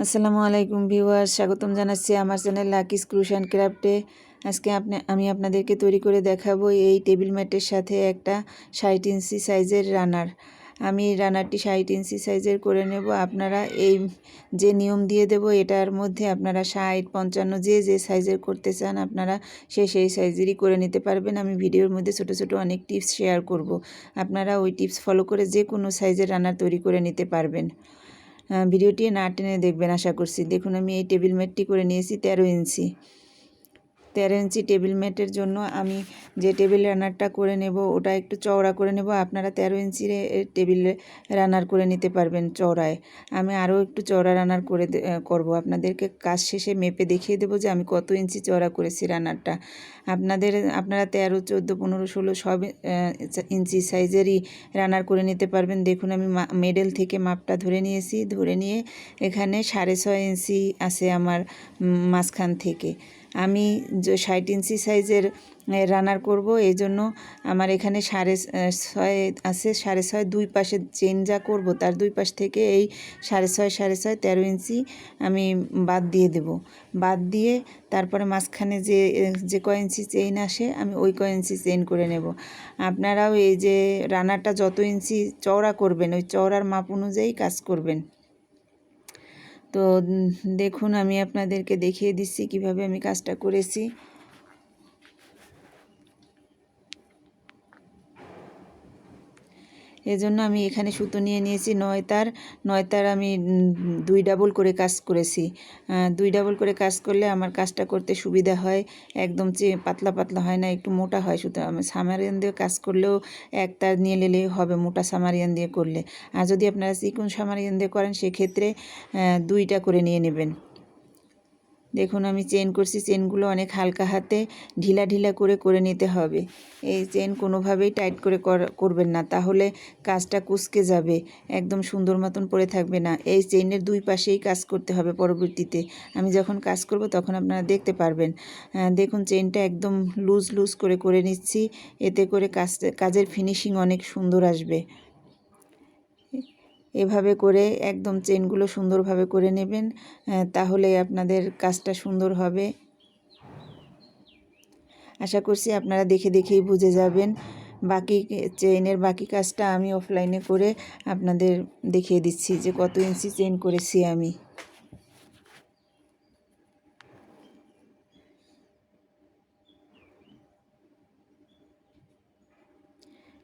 আসসালামু আলাইকুম ভিউয়ার্স, স্বাগতম জানাচ্ছি আমার চ্যানেল লাকিস ক্রুশ অ্যান্ড ক্রাফটে। আজকে আমি আপনাদেরকে তৈরি করে দেখাবো এই টেবিল ম্যাটের সাথে একটা 60 ইঞ্চি সাইজের রানার। আমি রানারটি 60 ইঞ্চি সাইজের করে নেব। আপনারা এই যে নিয়ম দিয়ে দেব এটার মধ্যে আপনারা 60, 55 যে সাইজের করতে চান আপনারা সেই সাইজেরই করে নিতে পারবেন। আমি ভিডিওর মধ্যে ছোট ছোট অনেক টিপস শেয়ার করব, আপনারা ওই টিপস ফলো করে যে কোনো সাইজের রানার তৈরি করে নিতে পারবেন। ভিডিওটি না টেনে দেখবেন আশা করছি। দেখুন আমি এই টেবিল ম্যাটটি করে নিয়েছি 13 ইঞ্চি। 13 ইঞ্চি টেবিল ম্যাটের জন্য আমি যে টেবিল রানারটা করে নেব ওটা একটু চওড়া করে নেব। আপনারা 13 ইঞ্চির টেবিল রানার করে নিতে পারবেন চওড়ায়। আমি আরও একটু চওড়া রানার করব। আপনাদেরকে কাজ শেষে মেপে দেখিয়ে দেবো যে আমি কত ইঞ্চি চওড়া করেছি রানারটা। আপনারা 13, 14, 15, 16 সব ইঞ্চি সাইজেরই রানার করে নিতে পারবেন। দেখুন আমি মেডেল থেকে মাপটা ধরে নিয়েছি। ধরে নিয়ে এখানে 6.5 ইঞ্চি আছে আমার মাঝখান থেকে। আমি 60 ইঞ্চি সাইজের রানার করব, এই জন্য আমার এখানে 6.5 আছে। 6.5 দুই পাশে চেন যা করব তার দুই পাশ থেকে এই 6.5 13 ইঞ্চি আমি বাদ দিয়ে দেব। বাদ দিয়ে তারপরে মাঝখানে যে কয় ইঞ্চি চেইন আসে আমি ওই কয় ইঞ্চি চেইন করে নেব। আপনারাও এই যে রানারটা যত ইঞ্চি চওড়া করবেন ওই চওড়ার মাপ অনুযায়ী কাজ করবেন। তো দেখুন আমি আপনাদেরকে দেখিয়ে দিচ্ছি কিভাবে আমি কাজটা করেছি। এজন্য আমি এখানে সুতো নিয়ে নিয়েছি 9 তার আমি 2 ডাবল করে কাজ করেছি। 2 ডাবল করে কাজ করলে আমার কাজটা করতে সুবিধা হয়। একদম পাতলা পাতলা হয় না, একটু মোটা হয়। সুতো আমি সামারিয়ান দিয়ে কাজ করলেও এক তার নিয়ে নিলেই হবে মোটা সামারিয়ান দিয়ে করলে। আর যদি আপনারা চিকন সামারিয়ান দিয়ে করেন সেক্ষেত্রে 2টা করে নিয়ে নেবেন। দেখুন আমি চেন করছি। চেনগুলো অনেক হালকা হাতে ঢিলা ঢিলা করে নিতে হবে। এই চেন কোনোভাবেই টাইট করে করবেন না, তাহলে কাজটা কুঁচকে যাবে, একদম সুন্দর মতন পড়ে থাকবে না। এই চেনের দুই পাশেই কাজ করতে হবে। পরবর্তীতে আমি যখন কাজ করব তখন আপনারা দেখতে পারবেন। দেখুন চেনটা একদম লুজ করে নিচ্ছি, এতে করে কাজের ফিনিশিং অনেক সুন্দর আসবে। এভাবে করে একদম চেনগুলো সুন্দরভাবে করে নেবেন, তাহলে আপনাদের কাজটা সুন্দর হবে। আশা করছি আপনারা দেখেই বুঝে যাবেন। বাকি চেইনের বাকি কাজটা আমি অফলাইনে করে আপনাদের দেখিয়ে দিচ্ছি যে কত ইঞ্চি চেইন করেছি আমি।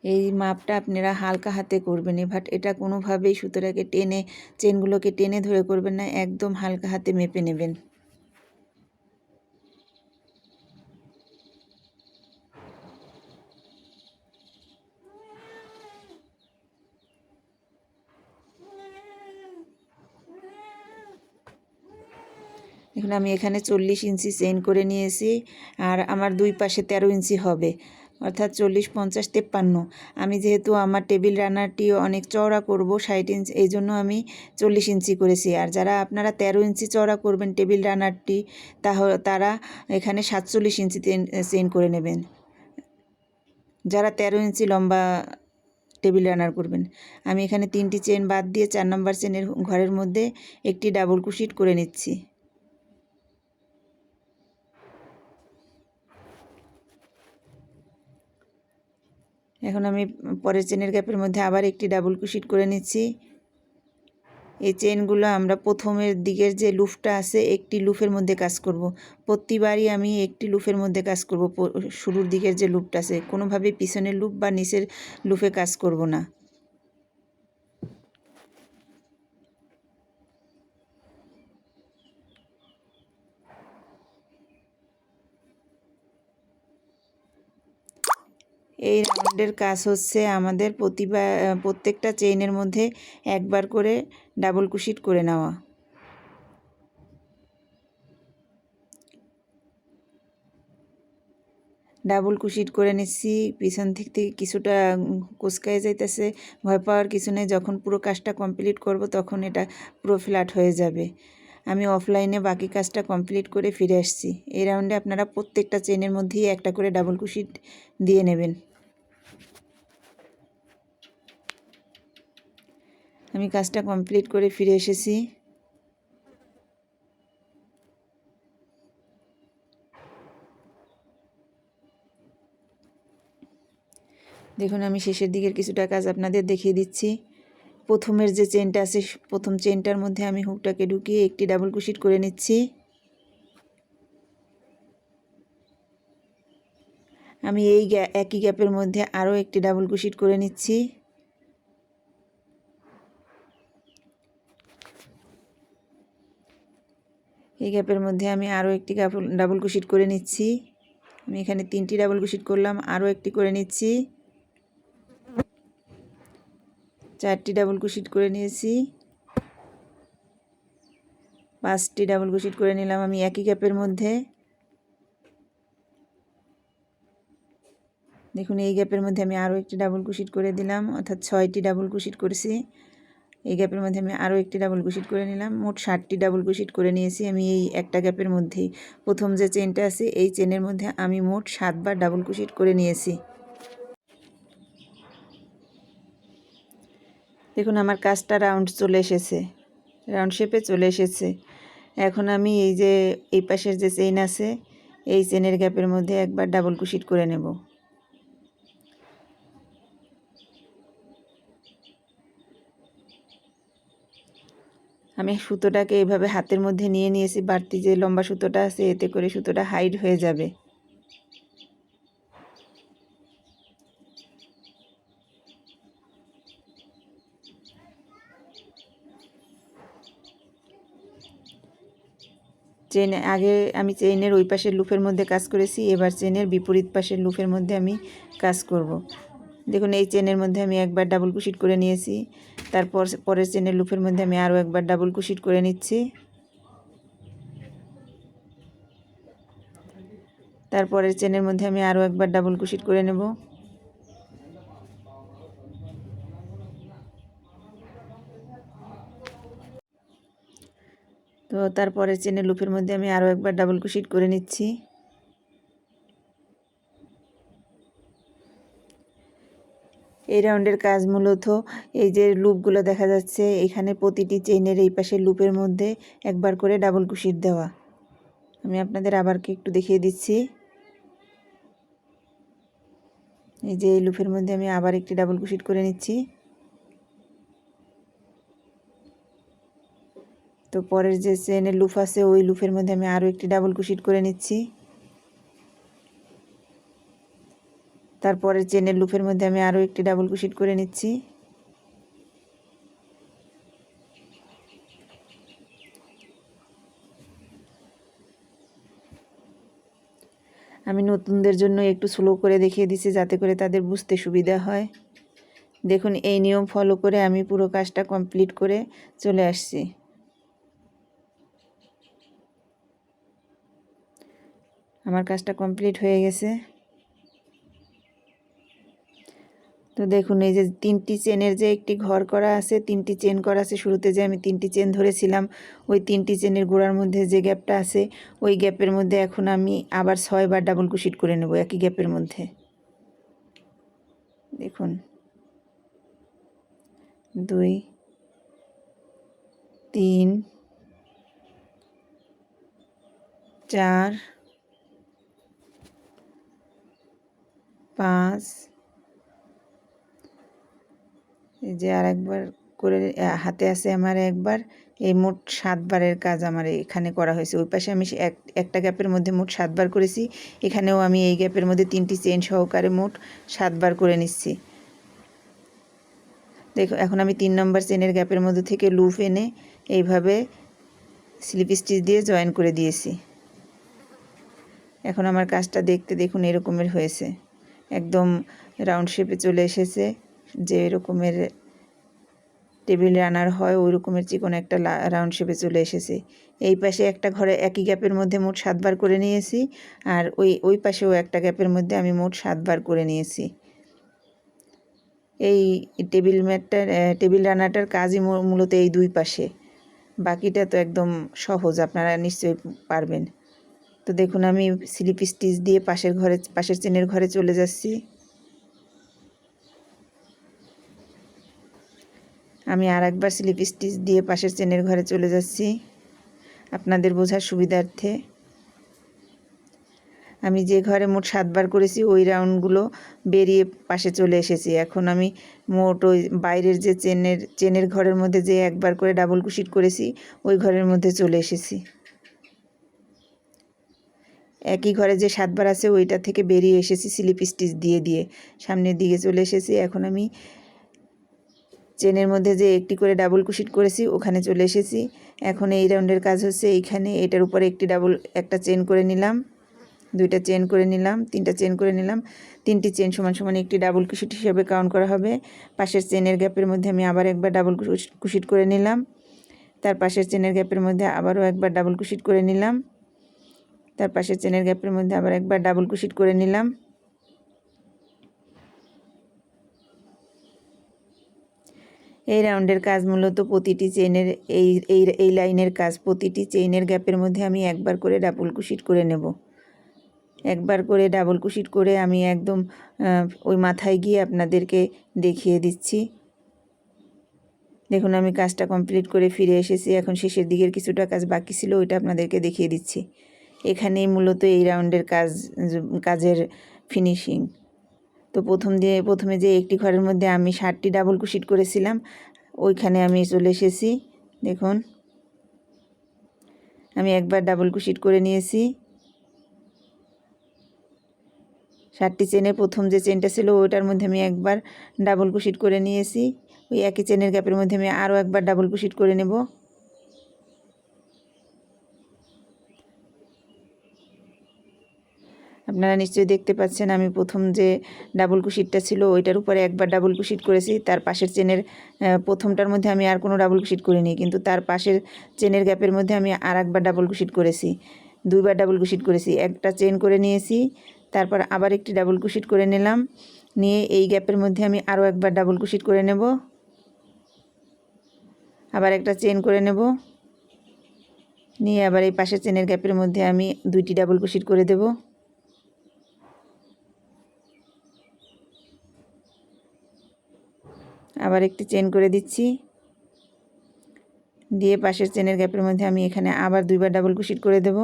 এই মাপটা আপনারা হালকা হাতে করবেন। এটা কোনোভাবেই সুতোটাকে চেনগুলোকে টেনে ধরে করবেন না, একদম হালকা হাতে মেপে নেবেন। দেখুন আমি এখানে 40 ইঞ্চি চেইন করে নিয়েছি, আর আমার দুই পাশে 13 ইঞ্চি হবে, অর্থাৎ 40, 50, 53। আমি যেহেতু আমার টেবিল রানারটি অনেক চওড়া করব 60 ইঞ্চি, এই জন্য আমি 40 ইঞ্চি করেছি। আর যারা আপনারা 13 ইঞ্চি চওড়া করবেন টেবিল রানারটি, তারা এখানে 47 ইঞ্চি চেইন করে নেবেন। যারা 13 ইঞ্চি লম্বা টেবিল রানার করবেন, আমি এখানে 3টি চেন বাদ দিয়ে 4 নম্বর চেনের ঘরের মধ্যে একটি ডাবল ক্রোশেট করে নিচ্ছি। এখন আমি পরের চেনের গ্যাপের মধ্যে আবার একটি ডাবল ক্রোশেট করে নিচ্ছি। এই চেনগুলো আমরা প্রথমের দিকের যে লুপটা আছে একটি লুপের মধ্যে কাজ করব। প্রতিবারই আমি একটি লুপের মধ্যে কাজ করব। শুরুর দিকের যে লুপটা আছে, কোনোভাবেই পিছনের লুপ বা নিচের লুপে কাজ করব না। এই রাউন্ডের কাজ হচ্ছে আমাদের প্রত্যেকটা চেইনের মধ্যে একবার করে ডাবল ক্রোশেট করে নেওয়া। ডাবল ক্রোশেট করে নিচ্ছি। পিছন থেকে কিছুটা কুচকায় যাইতেছে, ভয় পাওয়ার কিছু নেই। যখন পুরো কাজটা কমপ্লিট করব তখন এটা পুরো ফ্ল্যাট হয়ে যাবে। আমি অফলাইনে বাকি কাজটা কমপ্লিট করে ফিরে আসছি। এই রাউন্ডে আপনারা প্রত্যেকটা চেনের মধ্যেই একটা করে ডাবল ক্রোশেট দিয়ে নেবেন। আমি কাজটা কমপ্লিট করে ফিরে এসেছি। দেখুন আমি শেষের দিকের কিছুটা কাজ আপনাদের দেখিয়ে দিচ্ছি। প্রথমের যে চেনটা আছে, প্রথম চেনটার মধ্যে আমি হুকটাকে ঢুকিয়ে একটি ডাবল ক্রোশেট করে নিচ্ছি। আমি এই একই গ্যাপের মধ্যে আরও একটি ডাবল ক্রোশেট করে নিচ্ছি। এই গ্যাপের মধ্যে আমি আরও একটি ডাবল ক্রোশেট করে নিচ্ছি। আমি এখানে 3টি ডাবল ক্রোশেট করলাম, আরও একটি করে নিচ্ছি। 4টি ডাবল ক্রোশেট করে নিয়েছি। 5টি ডাবল ক্রোশেট করে নিলাম আমি একই গ্যাপের মধ্যে। দেখুন এই গ্যাপের মধ্যে আমি আরও একটি ডাবল ক্রোশেট করে দিলাম, অর্থাৎ 6টি ডাবল ক্রোশেট করেছি। এই গ্যাপের মধ্যে আমি আরও একটি ডাবল ক্রোশেট করে নিলাম, মোট 7টি ডাবল ক্রোশেট করে নিয়েছি আমি এই একটা গ্যাপের মধ্যেই। প্রথম যে চেনটা আছে এই চেনের মধ্যে আমি মোট 7বার ডাবল ক্রোশেট করে নিয়েছি। দেখুন আমার কাজটা রাউন্ড চলে এসেছে, রাউন্ড শেপে চলে এসেছে। এখন আমি এই যে এই পাশের যে চেইন আছে এই চেনের গ্যাপের মধ্যে একবার ডাবল ক্রোশেট করে নেব। আমি সুতোটাকে এইভাবে হাতের মধ্যে নিয়ে নিয়েছি, বাড়তি যে লম্বা সুতোটা আছে এতে করে সুতোটা হাইড হয়ে যাবে। চেন আগে আমি চেইনের ওই পাশের লুপের মধ্যে কাজ করেছি, এবার চেনের বিপরীত পাশের লুপের মধ্যে আমি কাজ করব। দেখুন এই চেনের মধ্যে আমি একবার ডাবল ক্রোশেট করে নিয়েছি, তারপর পরের চেনের লুপের মধ্যে আমি আরও একবার ডাবল ক্রোশেট করে নিচ্ছি। তারপরের চেনের মধ্যে আমি আরও একবার ডাবল ক্রোশেট করে নেব। তো তারপরের চেনের লুপের মধ্যে আমি আরও একবার ডাবল ক্রোশেট করে নিচ্ছি। এই রাউন্ডের কাজ মূলত এই যে লুপগুলো দেখা যাচ্ছে এখানে প্রতিটি চেইনের এই পাশের লুপের মধ্যে একবার করে ডাবল ক্রোশেট দেওয়া। আমি আপনাদের আবার একটু দেখিয়ে দিচ্ছি। এই যে এই লুপের মধ্যে আমি আবার একটি ডাবল ক্রোশেট করে নিচ্ছি। তো পরের যে চেনের লুপ আছে ওই লুপের মধ্যে আমি আরও একটি ডাবল ক্রোশেট করে নিচ্ছি। তারপরের চেনের লুপের মধ্যে আমি আরও একটি ডাবল ক্রোশেট করে নিচ্ছি। আমি নতুনদের জন্য একটু স্লো করে দেখিয়ে দিচ্ছি যাতে করে তাদের বুঝতে সুবিধা হয়। দেখুন এই নিয়ম ফলো করে আমি পুরো কাজটা কমপ্লিট করে চলে আসছি। আমার কাজটা কমপ্লিট হয়ে গেছে। তো দেখুন এই যে 3টি চেনের যে একটি ঘর করা আছে, 3টি চেন করা আছে, শুরুতে যে আমি 3টি চেন ধরেছিলাম ওই 3টি চেনের গোড়ার মধ্যে যে গ্যাপটা আছে ওই গ্যাপের মধ্যে এখন আমি আবার 6বার ডাবল ক্রোশেট করে নেব একই গ্যাপের মধ্যে। দেখুন 2 3 4 5, এই যে আর একবার করে হাতে আছে আমার একবার, এই মোট 7বারের কাজ আমার এখানে করা হয়েছে। ওই পাশে আমি একটা গ্যাপের মধ্যে মোট 7বার করেছি, এখানেও আমি এই গ্যাপের মধ্যে 3টি চেন সহকারে মোট 7বার করে নিচ্ছি। দেখো এখন আমি 3 নম্বর চেনের গ্যাপের মধ্যে থেকে লুপ এনে এইভাবে স্লিপ স্টিচ দিয়ে জয়েন করে দিয়েছি। এখন আমার কাজটা দেখতে দেখুন এরকমের হয়েছে, একদম রাউন্ড শেপে চলে এসেছে। যে রকমের টেবিল রানার হয় ওই রকমের চিকন একটা রাউন্ড শেপে চলে এসেছে। এই পাশে একটা ঘরে একই গ্যাপের মধ্যে মোট 7বার করে নিয়েছি, আর ওই পাশেও একটা গ্যাপের মধ্যে আমি মোট 7বার করে নিয়েছি। এই টেবিল রানারটার কাজই মূলত এই দুই পাশে, বাকিটা তো একদম সহজ, আপনারা নিশ্চয়ই পারবেন। তো দেখুন আমি স্লিপ স্টিচ দিয়ে পাশের চেনের ঘরে চলে যাচ্ছি। আমি আর একবার স্লিপ স্টিচ দিয়ে পাশের চেনের ঘরে চলে যাচ্ছি আপনাদের বোঝার সুবিধার্থে। আমি যে ঘরে মোট 7 বার করেছি ওই রাউন্ডগুলো বেরিয়ে পাশে চলে এসেছি। এখন আমি মোট ওই বাইরের যে চেনের ঘরের মধ্যে যে একবার করে ডাবল কুশিট করেছি ওই ঘরের মধ্যে চলে এসেছি। একই ঘরে যে 7 বার আছে ওইটা থেকে বেরিয়ে এসেছি স্লিপ স্টিচ দিয়ে দিয়ে সামনের দিকে চলে এসেছি। এখন আমি চেনের মধ্যে যে একটি করে ডাবল কুশিট করেছি ওখানে চলে এসেছি। এখন এই রাউন্ডের কাজ হচ্ছে এইখানে এটার উপরে একটা চেন করে নিলাম, 2টা চেন করে নিলাম, 3টা চেন করে নিলাম। 3টি চেন সমান সমান একটি ডাবল কুশিট হিসেবে কাউন্ট করা হবে। পাশের চেনের গ্যাপের মধ্যে আমি আবার একবার ডাবল কুশিট করে নিলাম। তার পাশের চেনের গ্যাপের মধ্যে আবারও একবার ডাবল কুশিট করে নিলাম। তার পাশের চেনের গ্যাপের মধ্যে আবার একবার ডাবল কুশিট করে নিলাম। এই রাউন্ডের কাজ মূলত প্রতিটি চেনের এই লাইনের কাজ। প্রতিটি চেইনের গ্যাপের মধ্যে আমি একবার করে ডাবল কুশিট করে নেব। একবার করে ডাবল কুশিট করে আমি একদম ওই মাথায় গিয়ে আপনাদেরকে দেখিয়ে দিচ্ছি। দেখুন আমি কাজটা কমপ্লিট করে ফিরে এসেছি। এখন শেষের দিকের কিছুটা কাজ বাকি ছিল ওইটা আপনাদেরকে দেখিয়ে দিচ্ছি। এখানেই মূলত এই রাউন্ডের কাজের ফিনিশিং। তো প্রথমে যে একটি ঘরের মধ্যে আমি 7টি ডাবল কুশিট করেছিলাম ওইখানে আমি চলে এসেছি। দেখুন আমি একবার ডাবল কুশিট করে নিয়েছি। 7টি চেনে প্রথম যে চেনটা ছিল ওইটার মধ্যে আমি একবার ডাবল কুশিট করে নিয়েছি। ওই একই চেনের গ্যাপের মধ্যে আমি আরও একবার ডাবল কুশিট করে নেব। আপনারা নিশ্চয়ই দেখতে পাচ্ছেন আমি প্রথম যে ডাবল কুশিটটা ছিল ওইটার উপরে একবার ডাবল কুশিট করেছি। তার পাশের চেনের প্রথমটার মধ্যে আমি আর কোনো ডাবল কুশিট করিনি, কিন্তু তার পাশের চেনের গ্যাপের মধ্যে আমি আর একবার ডাবল কুশিট করেছি। 2বার ডাবল কুশিট করেছি। একটা চেন করে নিয়েছি, তারপর আবার একটি ডাবল কুশিট করে নিলাম। নিয়ে এই গ্যাপের মধ্যে আমি আরও একবার ডাবল কুশিট করে নেব। আবার একটা চেন করে নেব। নিয়ে আবার এই পাশের চেনের গ্যাপের মধ্যে আমি 2টি ডাবল কুশিট করে দেব। আবার একটি চেন করে দিচ্ছি। দিয়ে পাশের চেনের গ্যাপের মধ্যে আমি এখানে আবার 2বার ডাবল কুশিট করে দেব।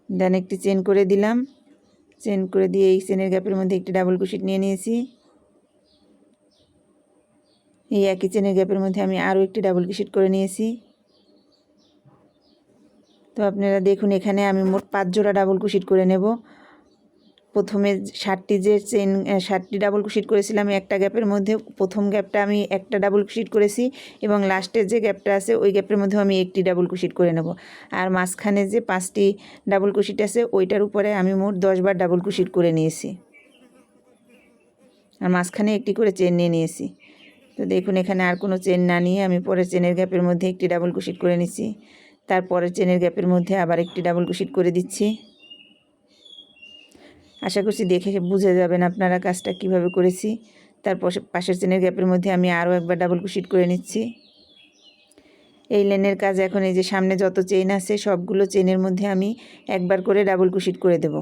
দেন একটি চেন করে দিলাম। চেন করে দিয়ে এই চেনের গ্যাপের মধ্যে একটি ডাবল কুশিট নিয়ে নিয়েছি। এই একই চেনের গ্যাপের মধ্যে আমি আরও একটি ডাবল কুশিট করে নিয়েছি। তো আপনারা দেখুন এখানে আমি মোট 5 জোড়া ডাবল কুশিট করে নেব। প্রথমে 7টি ডাবল কুশিট করেছিলাম একটা গ্যাপের মধ্যে। প্রথম গ্যাপটা আমি একটা ডাবল কুশিট করেছি এবং লাস্টের যে গ্যাপটা আছে ওই গ্যাপের মধ্যেও আমি একটি ডাবল কুশিট করে নেব। আর মাঝখানে যে 5টি ডাবল কুশিট আছে ওইটার উপরে আমি মোট 10 বার ডাবল কুশিট করে নিয়েছি। আর মাঝখানে একটি করে চেন নিয়ে নিয়েছি। তো দেখুন এখানে আর কোনো চেন না নিয়ে আমি পরের চেনের গ্যাপের মধ্যে একটি ডাবল কুশিট করে নিচ্ছি। তারপরের চেনের গ্যাপের মধ্যে আবার একটি ডাবল কুশিট করে দিচ্ছি। আশা করছি দেখে বুঝে যাবেন আপনারা কাজটা কিভাবে করেছি। তারপর পাশের চেনের গ্যাপের মধ্যে আমি আরও একবার ডাবল কুশিট করে নিচ্ছি। এই লাইনের কাজ এখন এই যে সামনে যত চেইন আছে সবগুলো চেনের মধ্যে আমি একবার করে ডাবল কুশিট করে দেব।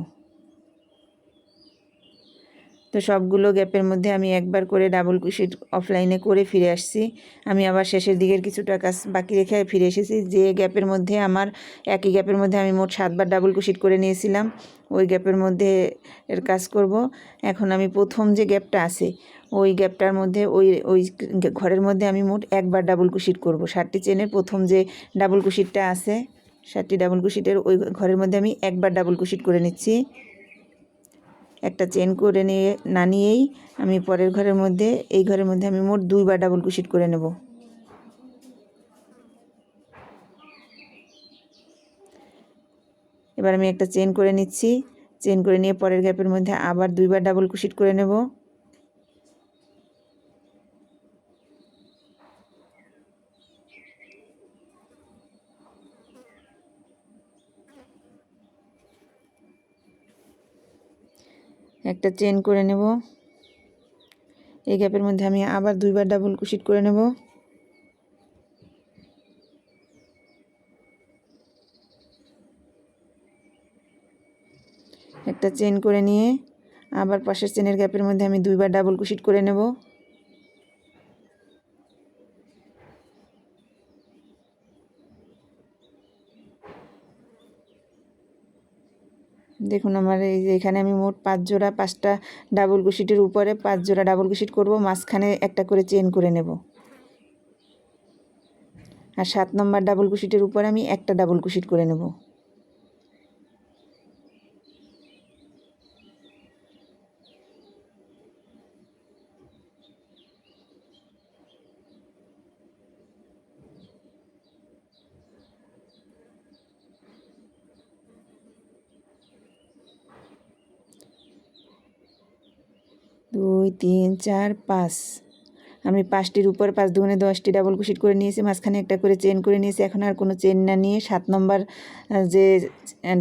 তো সবগুলো গ্যাপের মধ্যে আমি একবার করে ডাবল কুশিট অফলাইনে করে ফিরে আসছি। আমি আবার শেষের দিকের কিছুটা কাজ বাকি রেখে ফিরে এসেছি। যে গ্যাপের মধ্যে একই গ্যাপের মধ্যে আমি মোট 7 বার ডাবল কুশিট করে নিয়েছিলাম ওই গ্যাপের মধ্যে এর কাজ করব। এখন আমি প্রথম যে গ্যাপটা আছে ওই গ্যাপটার মধ্যে ওই ঘরের মধ্যে আমি মোট একবার ডাবল কুশিট করব। 7টি চেনের প্রথম যে ডাবল কুশিটটা আছে 7টি ডাবল কুশিটের ওই ঘরের মধ্যে আমি একবার ডাবল কুশিট করে নিচ্ছি। একটা চেন করে নিয়েই আমি পরের এই ঘরের মধ্যে আমি মোট 2বার ডাবল কুশিট করে নেব। এবার আমি একটা চেন করে নিচ্ছি। চেন করে নিয়ে পরের গ্যাপের মধ্যে আবার 2বার ডাবল কুশিট করে নেব। একটা চেন করে নেব। এই গ্যাপের মধ্যে আমি আবার 2বার ডাবল কুশিট করে নেব। একটা চেন করে নিয়ে আবার পাশের চেনের গ্যাপের মধ্যে আমি 2বার ডাবল কুশিট করে নেব। দেখুন আমার এই যে এখানে আমি মোট 5 জোড়া 5টা ডাবল কুশিটের উপরে 5 জোড়া ডাবল কুশিট করব, মাঝখানে একটা করে চেন করে নেব। আর 7 নম্বর ডাবল কুশিটের উপরে আমি একটা ডাবল কুশিট করে নেব। দুই, 3, 4, 5 আমি 5টির উপর 5 দুগুণে 10টি ডাবল কুশিট করে নিয়েছি, মাঝখানে একটা করে চেন করে নিয়েছি। এখন আর কোনো চেন না নিয়ে 7 নম্বর যে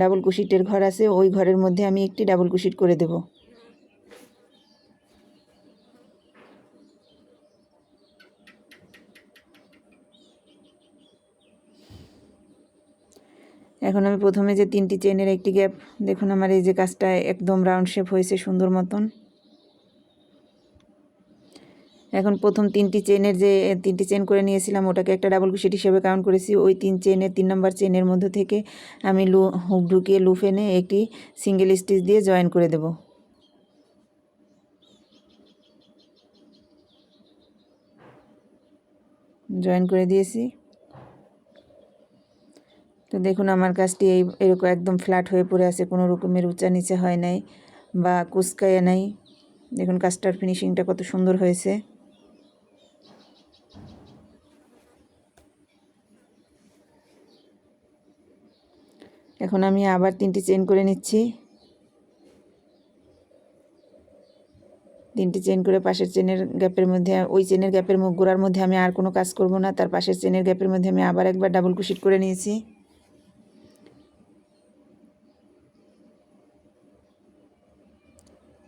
ডাবল কুশিটের ঘর আছে ওই ঘরের মধ্যে আমি একটি ডাবল কুশিট করে দেব। এখন আমি প্রথমে যে 3টি চেনের একটি গ্যাপ, দেখুন আমার এই যে কাজটা একদম রাউন্ড শেপ হয়েছে সুন্দর মতন। এখন প্রথম 3টি চেনের যে 3টি চেন করে নিয়েছিলাম ওটাকে একটা ডাবল কুশিট হিসেবে কাউন্ট করেছি। ওই 3 চেনের 3 নম্বর চেনের মধ্যে থেকে আমি হুক ঢুকিয়ে লুপ এনে একটি সিঙ্গেল স্টিচ দিয়ে জয়েন করে দেব। জয়েন করে দিয়েছি। তো দেখুন আমার কাজটি এরকম একদম ফ্ল্যাট হয়ে পড়ে আছে, কোনো রকমের উঁচা নিচে হয় নাই বা কুচকায় নাই। দেখুন কাজটার ফিনিশিংটা কত সুন্দর হয়েছে। এখন আমি আবার 3টি চেন করে নিচ্ছি। 3টি চেন করে পাশের চেনের গ্যাপের মধ্যে, ওই চেনের গ্যাপের গোড়ার মধ্যে আমি আর কোনো কাজ করব না। তার পাশের চেনের গ্যাপের মধ্যে আমি আবার একবার ডাবল কুশিট করে নিয়েছি।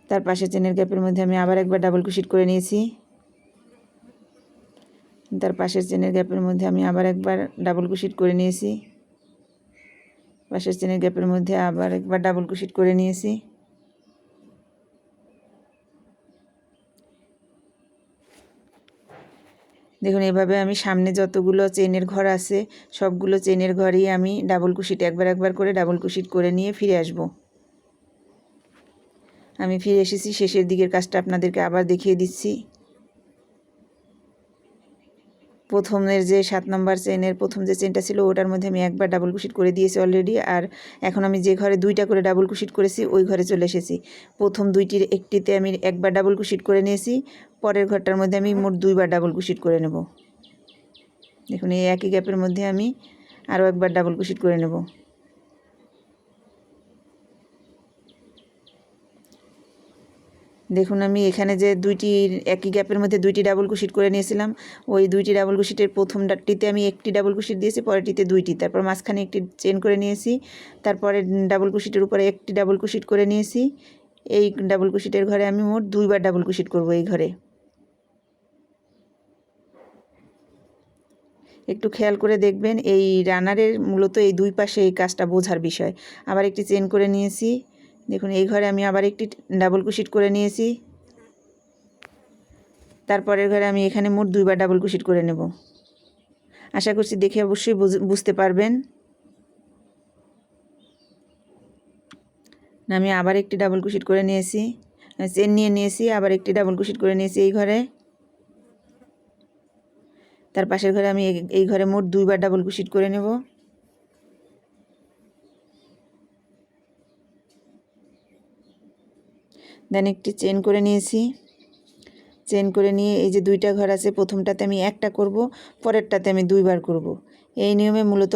তার পাশের চেনের গ্যাপের মধ্যে আমি আবার একবার ডাবল কুশিট করে নিয়েছি। তার পাশের চেনের গ্যাপের মধ্যে আমি আবার একবার ডাবল কুশিট করে নিয়েছি। পাশের চেনের গ্যাপের মধ্যে আবার একবার ডাবল কুশিট করে নিয়েছি। দেখুন এভাবে আমি সামনে যতগুলো চেনের ঘর আছে সবগুলো চেনের ঘরেই আমি ডাবল কুশিট একবার করে ডাবল কুশিট করে নিয়ে ফিরে আসব। আমি ফিরে এসেছি, শেষের দিকের কাজটা আপনাদেরকে আবার দেখিয়ে দিচ্ছি। প্রথমের যে 7 নম্বর চেনের প্রথম যে চেনটা ছিল ওটার মধ্যে আমি একবার ডাবল কুশিট করে দিয়েছি অলরেডি। আর এখন আমি যে ঘরে 2টা করে ডাবল কুশিট করেছি ওই ঘরে চলে এসেছি। প্রথম 2টির একটিতে আমি একবার ডাবল কুশিট করে নিয়েছি, পরের ঘরটার মধ্যে আমি মোট 2বার ডাবল কুশিট করে নেব। দেখুন এই একই গ্যাপের মধ্যে আমি আরও একবার ডাবল কুশিট করে নেব। দেখুন আমি এখানে যে একই গ্যাপের মধ্যে 2টি ডাবল কুশিট করে নিয়েছিলাম, ওই 2টি ডাবল কুশিটের প্রথমটিতে আমি একটি ডাবল কুশিট দিয়েছি, পরেরটিতে 2টি, তারপর মাঝখানে একটি চেন করে নিয়েছি, তারপরে ডাবল কুশিটের উপরে একটি ডাবল কুশিট করে নিয়েছি। এই ডাবল কুশিটের ঘরে আমি মোট 2বার ডাবল কুশিট করব। এই ঘরে একটু খেয়াল করে দেখবেন, এই রানারের মূলত এই 2 পাশে এই কাজটা বোঝার বিষয়। আবার একটি চেন করে নিয়েছি। দেখুন এই ঘরে আমি আবার একটি ডাবল কুশিট করে নিয়েছি, তারপরের ঘরে আমি এখানে মোট 2বার ডাবল কুশিট করে নেব। আশা করছি দেখে অবশ্যই বুঝতে পারবেন। আমি আবার একটি ডাবল কুশিট করে নিয়েছি, চেন নিয়ে নিয়েছি, আবার একটি ডাবল কুশিট করে নিয়েছি এই ঘরে। তার পাশের ঘরে আমি এই ঘরে মোট 2বার ডাবল কুশিট করে নেব। দেন একটি চেন করে নিয়েছি। চেন করে নিয়ে এই যে 2টা ঘর আছে, প্রথমটাতে আমি একটা করব, পরেরটাতে আমি 2বার করব। এই নিয়মে মূলত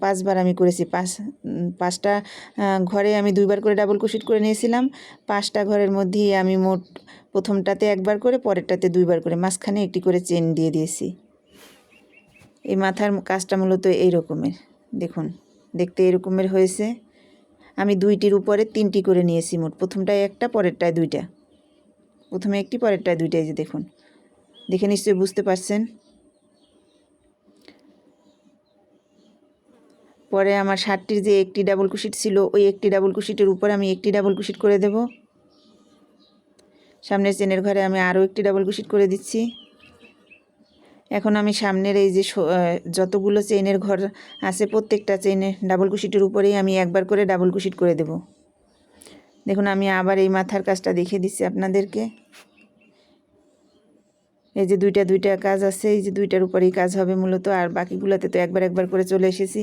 5বার আমি করেছি। 5টা ঘরে আমি 2বার করে ডাবল কুশিট করে নিয়েছিলাম। 5টা ঘরের মধ্যেই আমি মোট প্রথমটাতে একবার করে, পরেরটাতে 2বার করে, মাঝখানে একটি করে চেন দিয়ে দিয়েছি। এই মাথার কাজটা মূলত এই রকমের, দেখুন দেখতে এরকমের হয়েছে। আমি 2টির উপরে 3টি করে নিয়েছি মোট, প্রথমটায় একটা, পরেরটায় 2টা, প্রথমে একটি, পরেরটায় 2টা। যে দেখুন, দেখে নিশ্চয়ই বুঝতে পারছেন। পরে আমার 60টির যে একটি ডাবল কুশিট ছিল ওই একটি ডাবল কুশিটের উপর আমি একটি ডাবল কুশিট করে দেব। সামনের চেনের ঘরে আমি আরও একটি ডাবল কুশিট করে দিচ্ছি। এখন আমি সামনের এই যে যতগুলো চেইনের ঘর আছে প্রত্যেকটা চেইনে ডাবল কুশিটের উপরেই আমি একবার করে ডাবল কুশিট করে দেব। দেখুন আমি আবার এই মাথার কাজটা দেখিয়ে দিচ্ছি আপনাদেরকে। এই যে দুইটা কাজ আছে, এই যে দুইটার উপরেই কাজ হবে মূলত, আর বাকিগুলোতে তো একবার করে চলে এসেছি।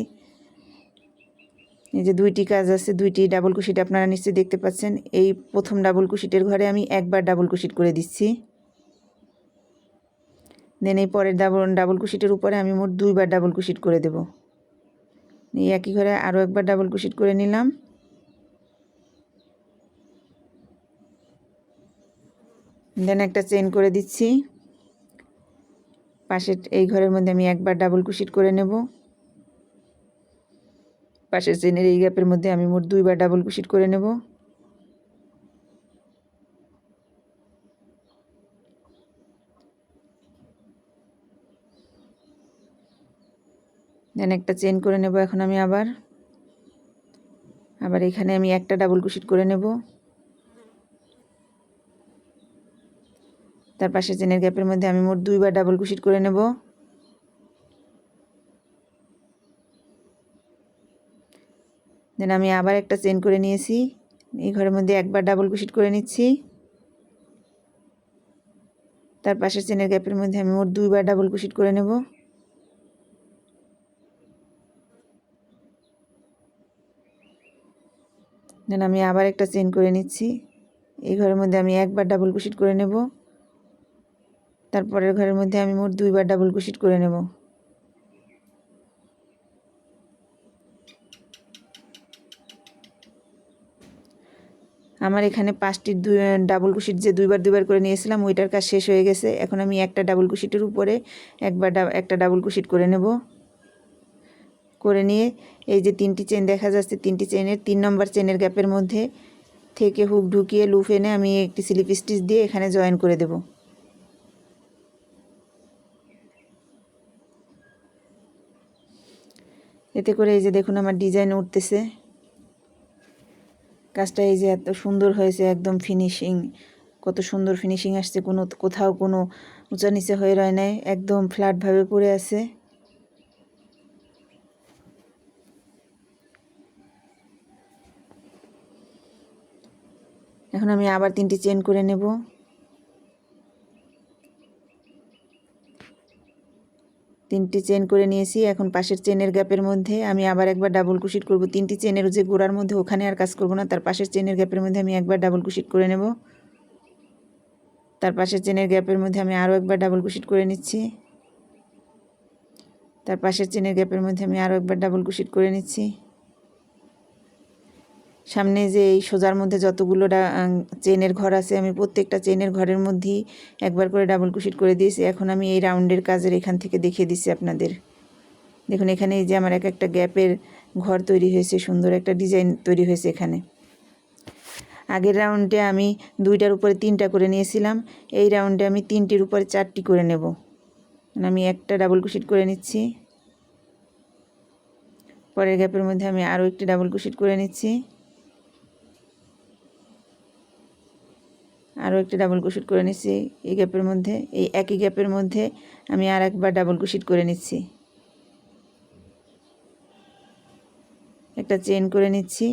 এই যে দুইটি কাজ আছে, দুইটি ডাবল কুশিট আপনারা নিশ্চয়ই দেখতে পাচ্ছেন। এই প্রথম ডাবল কুশিটের ঘরে আমি একবার ডাবল কুশিট করে দিচ্ছি। দেন এই পরের ডাবল কুশিটের উপরে আমি মোট 2বার ডাবল কুশিট করে দেব। এই একই ঘরে আরও একবার ডাবল কুশিট করে নিলাম। দেন একটা চেইন করে দিচ্ছি। পাশের এই ঘরের মধ্যে আমি একবার ডাবল কুশিট করে নেব। পাশের চেইনের এই গ্যাপের মধ্যে আমি মোট 2বার ডাবল কুশিট করে নেব। দেন একটা চেইন করে নেব। এখন আমি আবার এখানে আমি একটা ডাবল কুশিট করে নেব। তার পাশে চেনের গ্যাপের মধ্যে আমি মোট 2বার ডাবল কুশিট করে নেব। দেন আমি আবার একটা চেন করে নিয়েছি। এই ঘরের মধ্যে একবার ডাবল কুশিট করে নিচ্ছি। তার পাশের চেনের গ্যাপের মধ্যে আমি মোট 2বার ডাবল কুশিট করে নেব। দেন আমি আবার একটা চেন করে নিচ্ছি। এই ঘরের মধ্যে আমি একবার ডাবল কুশিট করে নেব। তারপরের ঘরের মধ্যে আমি মোট 2বার ডাবল কুশিট করে নেব। আমার এখানে 5টি ডাবল কুশিট যে 2বার করে নিয়েছিলাম ওইটার কাজ শেষ হয়ে গেছে। এখন আমি একটা ডাবল কুশিটের উপরে একটা ডাবল কুশিট করে নেব। করে নিয়ে এই যে 3টি চেন দেখা যাচ্ছে, 3টি চেনের 3 নম্বর চেনের গ্যাপের মধ্যে থেকে হুক ঢুকিয়ে লুপ এনে আমি একটি স্লিপ স্টিচ দিয়ে এখানে জয়েন করে দেব। এতে করে এই যে দেখুন আমার ডিজাইন উঠতেছে। কাজটা এই যে এত সুন্দর হয়েছে, একদম ফিনিশিং, কত সুন্দর ফিনিশিং আসছে। কোথাও কোনো উঁচা নিচে হয়ে রয় নাই, একদম ফ্ল্যাটভাবে পড়ে আছে। এখন আমি আবার 3টি চেন করে নেব। তিনটি চেন করে নিয়েছি। এখন পাশের চেনের গ্যাপের মধ্যে আমি আবার একবার ডাবল কুশিট করব। 3টি চেনের যে গোড়ার মধ্যে ওখানে আর কাজ করব না, তার পাশের চেনের গ্যাপের মধ্যে আমি একবার ডাবল কুশিট করে নেব। তার পাশের চেনের গ্যাপের মধ্যে আমি আরও একবার ডাবল কুশিট করে নিচ্ছি। তার পাশের চেনের গ্যাপের মধ্যে আমি আরও একবার ডাবল কুশিট করে নিচ্ছি। সামনে যে এই সোজার মধ্যে যতগুলো চেনের ঘর আছে আমি প্রত্যেকটা চেনের ঘরের মধ্যেই একবার করে ডাবল কুশিট করে দিয়েছি। এখন আমি এই রাউন্ডের কাজের এখান থেকে দেখিয়ে দিচ্ছি আপনাদের। দেখুন এখানে এই যে আমার একটা গ্যাপের ঘর তৈরি হয়েছে, সুন্দর একটা ডিজাইন তৈরি হয়েছে এখানে। আগের রাউন্ডে আমি 2টার উপরে 3টা করে নিয়েছিলাম, এই রাউন্ডে আমি 3টির উপরে 4টি করে নেব। আমি একটা ডাবল কুশিট করে নিচ্ছি। পরের গ্যাপের মধ্যে আমি আরও একটি ডাবল কুশিট করে নিচ্ছি। আরও একটি ডাবল কুশিট করে নিচ্ছি। এই গ্যাপের মধ্যে, এই একই গ্যাপের মধ্যে আমি আর একবার ডাবল কুশিট করে নিচ্ছি। একটা চেন করে নিচ্ছি।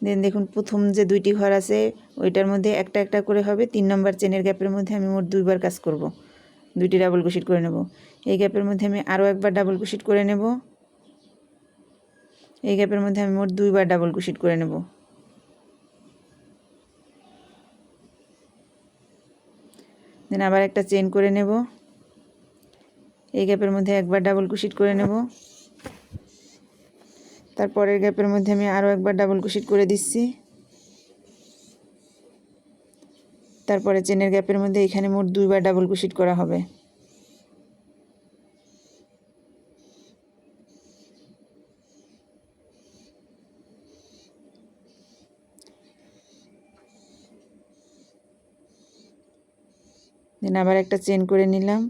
দেন দেখুন প্রথম যে 2টি ঘর আছে ওইটার মধ্যে একটা করে হবে। 3 নম্বর চেনের গ্যাপের মধ্যে আমি মোট 2বার কাজ করব, 2টি ডাবল কুশিট করে নেব। এই গ্যাপের মধ্যে আমি আরও একবার ডাবল কুশিট করে নেব। এই গ্যাপের মধ্যে আমি মোট 2বার ডাবল কুশিট করে নেব। দেন আবার একটা চেন করে নেব। এই গ্যাপের মধ্যে একবার ডাবল কুশিট করে নেব। তারপরের গ্যাপের মধ্যে আমি আরও একবার ডাবল কুশিট করে দিচ্ছি। তারপরে চেনের গ্যাপের মধ্যে এখানে মোট 2বার ডাবল কুশিট করা হবে। দেন আবার একটা চেন করে নিলাম।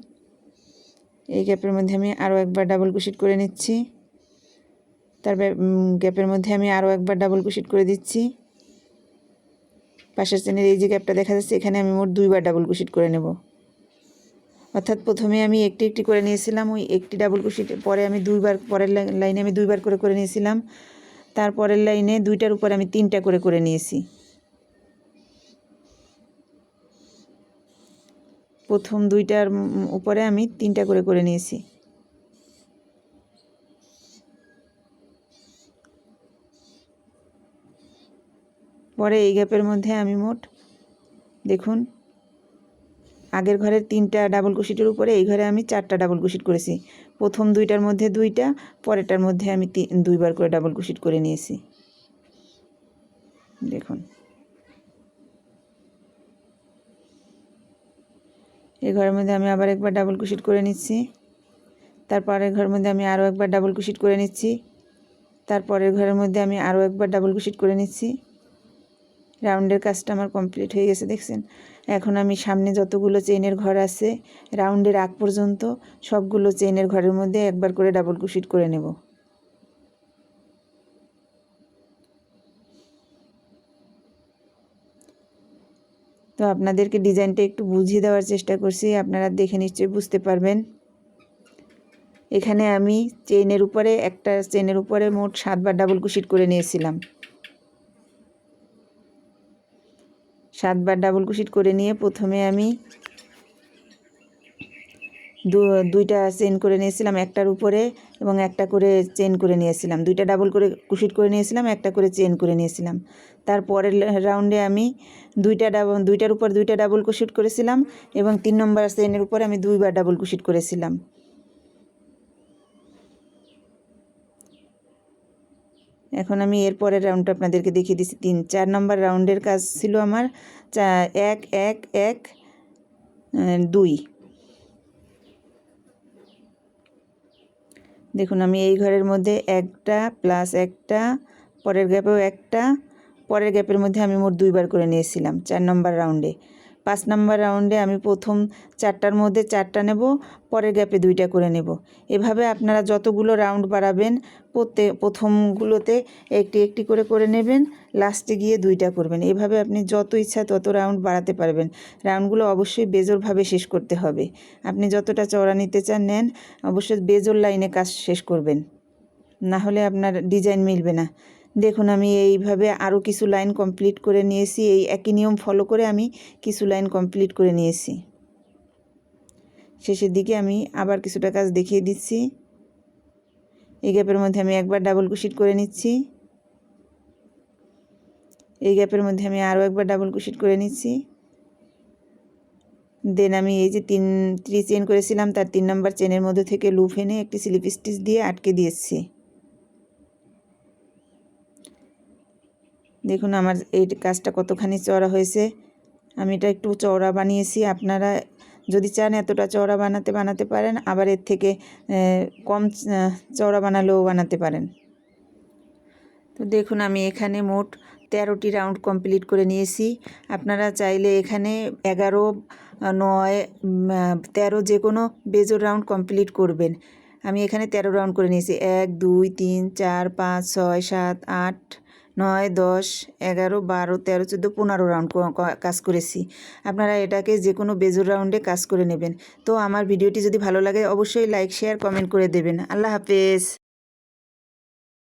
এই গ্যাপের মধ্যে আমি আরও একবার ডাবল কুশিট করে নিচ্ছি। তার গ্যাপের মধ্যে আমি আরও একবার ডাবল কুশিট করে দিচ্ছি। পাশের চেনের এই যে গ্যাপটা দেখা যাচ্ছে এখানে আমি মোট 2বার ডাবল কুশিট করে নেব। অর্থাৎ প্রথমে আমি একটি করে নিয়েছিলাম, ওই একটি ডাবল কুশিট পরে আমি 2বার, পরের লাইনে আমি 2বার করে নিয়েছিলাম। তারপরের লাইনে 2টার উপরে আমি 3টা করে নিয়েছি। প্রথম দুইটার উপরে আমি 3টা করে নিয়েছি। পরে এই গ্যাপের মধ্যে আমি মোট দেখুন আগের ঘরের 3টা ডাবল ক্রোশেটের উপরে এই ঘরে আমি 4টা ডাবল ক্রোশেট করেছি। প্রথম দুইটার মধ্যে 2টা, পরেরটার মধ্যে আমি 2বার করে ডাবল ক্রোশেট করে নিয়েছি। দেখুন এই ঘরের মধ্যে আমি আবার একবার ডাবল ক্রোশেট করে নিচ্ছি। তারপরের ঘরের মধ্যে আমি আরও একবার ডাবল ক্রোশেট করে নিচ্ছি। তারপরের ঘরের মধ্যে আমি আরও একবার ডাবল ক্রোশেট করে নিচ্ছি। রাউন্ডের কাজটা আমার কমপ্লিট হয়ে গেছে দেখছেন। এখন আমি সামনে যতগুলো চেইনের ঘর আছে রাউন্ডের আগ পর্যন্ত সবগুলো চেইনের ঘরের মধ্যে একবার করে ডাবল ক্রোশেট করে নেব। তো আপনাদেরকে ডিজাইনটা একটু বুঝিয়ে দেওয়ার চেষ্টা করছি, আপনারা দেখে নিশ্চয়ই বুঝতে পারবেন। এখানে আমি একটা চেইনের উপরে মোট 7বার ডাবল ক্রোশেট করে নিয়েছিলাম। 7বার ডাবল ক্রোশেট করে নিয়ে প্রথমে আমি দুইটা চেইন করে নিয়েছিলাম একটার উপরে এবং একটা করে চেইন করে নিয়েছিলাম। 2টা ডাবল করে ক্রোশেট করে নিয়েছিলাম, একটা করে চেইন করে নিয়েছিলাম। তারপরের রাউন্ডে আমি 2টার উপর 2টা ডাবল ক্রোশেট করেছিলাম এবং 3 নম্বর চেইনের উপরে আমি 2বার ডাবল ক্রোশেট করেছিলাম। এখন আমি এর পরের রাউন্ডটা আপনাদেরকে দেখিয়ে দিচ্ছি। 4 নম্বর রাউন্ডের কাজ ছিল আমার 1 1 1 2। দেখুন আমি এই ঘরের মধ্যে একটা প্লাস একটা, পরের গ্যাপেও একটা, পরের গ্যাপের মধ্যে আমি মোট 2বার করে নিয়েছিলাম 4 নম্বর রাউন্ডে। 5 নম্বর রাউন্ডে আমি প্রথম 4টার মধ্যে 4টা নেব, পরের গ্যাপে 2টা করে নেব। এভাবে আপনারা যতগুলো রাউন্ড বাড়াবেন প্রথমগুলোতে একটি একটি করে নেবেন, লাস্টে গিয়ে 2টা করবেন। এভাবে আপনি যত ইচ্ছা তত রাউন্ড বাড়াতে পারবেন। রাউন্ডগুলো অবশ্যই বেজোরভাবে শেষ করতে হবে। আপনি যতটা চওড়া নিতে চান নেন, অবশ্যই বেজোর লাইনে কাজ শেষ করবেন, না হলে আপনার ডিজাইন মিলবে না। দেখুন আমি এইভাবে আরও কিছু লাইন কমপ্লিট করে নিয়েছি। এই একই নিয়ম ফলো করে আমি কিছু লাইন কমপ্লিট করে নিয়েছি। শেষের দিকে আমি আবার কিছুটা কাজ দেখিয়ে দিচ্ছি। এই গ্যাপের মধ্যে আমি একবার ডাবল ক্রোশেট করে নিচ্ছি। এই গ্যাপের মধ্যে আমি আরও একবার ডাবল ক্রোশেট করে নিচ্ছি। দেন আমি এই যে 3 চেইন করেছিলাম তার 3 নম্বর চেনের মধ্যে থেকে লুপ এনে একটি স্লিপ স্টিচ দিয়ে আটকে দিয়েছি। দেখুন আমার এই কাজটা কতখানি চওড়া হয়েছে। আমি এটা একটু চওড়া বানিয়েছি, আপনারা যদি চান এতটা চওড়া বানাতে পারেন, আবার এর থেকে কম চওড়া বানালেও বানাতে পারেন। তো দেখুন আমি এখানে মোট 13টি রাউন্ড কমপ্লিট করে নিয়েছি। আপনারা চাইলে এখানে 11, 9, 13 যে কোনো বেজোর রাউন্ড কমপ্লিট করবেন। আমি এখানে 13 রাউন্ড করে নিয়েছি। 1 2 3 4 5 6 7 8 9 10 11 12 13 14 15 রাউন্ড কাজ করেছি। আপনারা এটাকে যে কোনো বেজোর রাউন্ডে কাজ করে নেবেন। তো আমার ভিডিওটি যদি ভালো লাগে অবশ্যই লাইক শেয়ার কমেন্ট করে দেবেন। আল্লাহ হাফেজ।